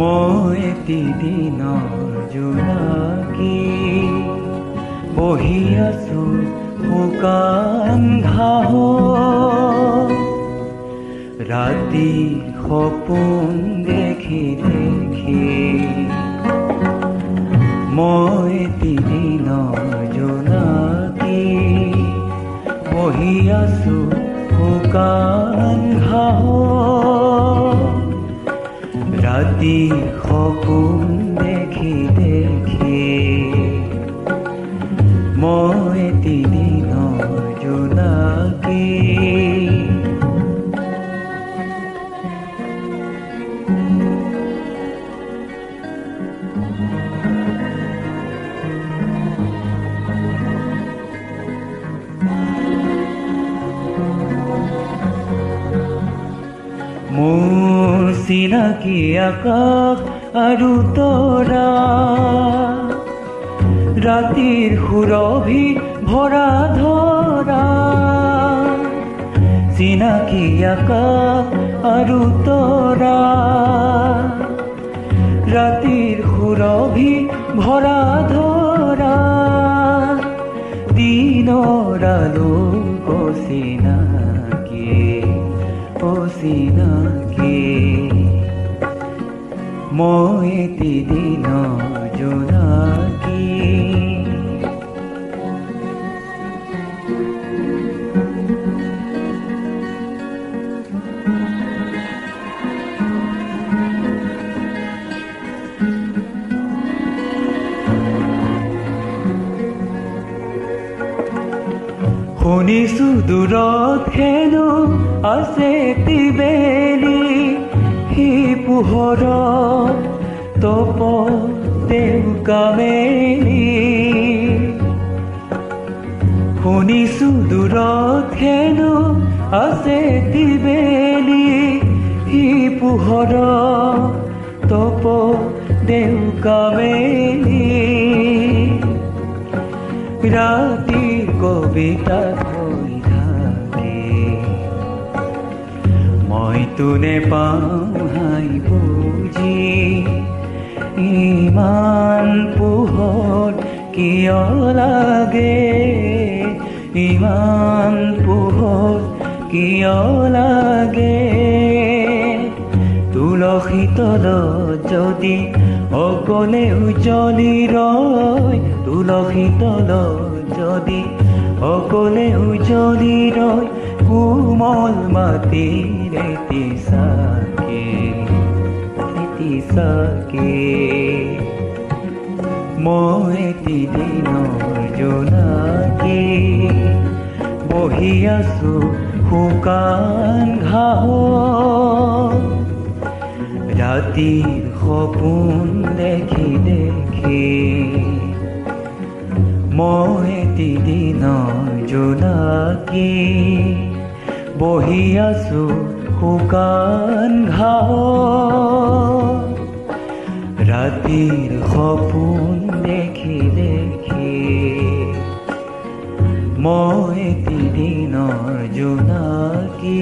মই এদিনৰ জোনাকী বহি আছো শুকান ঘাঁহত, ৰাতিৰ সপোন দেখি দেখি। মই এদিনৰ জোনাকী বহি আছো শুকান ঘাঁহত, ৰাতিৰ সপোন দেখি দেখি। মই এদিনৰ জোনাকী। মোৰ চিনাকি আকাশ আৰু তৰা, ৰাতিৰ সুৰভি ভৰা ধৰা। চিনাকি আকাশ আৰু তৰা, ৰাতিৰ সুৰভি ভৰা ধৰা। দিনৰ আলোক চিনাকি চিনাকি। মই এদিনৰ জোনাকী। শুনিছো দূৰত হেনো আছে তিবেলি, সি পোহৰত তপ দেউকা মেলি। শুনিছো দূৰত হেনো আছে তিবেলি, সি পোহৰত তপ দেউকা মেলি। ৰাতিৰ কবিতা হৈ থাকে, মইতো নেপাওঁ হাই বুজি। ইমান পোহৰ কিয় লাগে, ইমান পোহৰ কিয় লাগে। তুলসী তলত যদি অকলে উজ্বলি ৰয়, তুলসী তলত যদি অকলে উজ্বলি ৰয়। কোমল মাটিৰ এটি চাকি, এটি চাকি। মই এদিনৰ জোনাকী বহি আছো শুকান ঘাঁহত, ৰাতিৰ সপোন দেখি দেখি। মই এদিনৰ জোনাকী বহি আছো শুকান ঘাঁহত, ৰাতিৰ সপোন দেখি দেখি। মই এদিনৰ জোনাকী।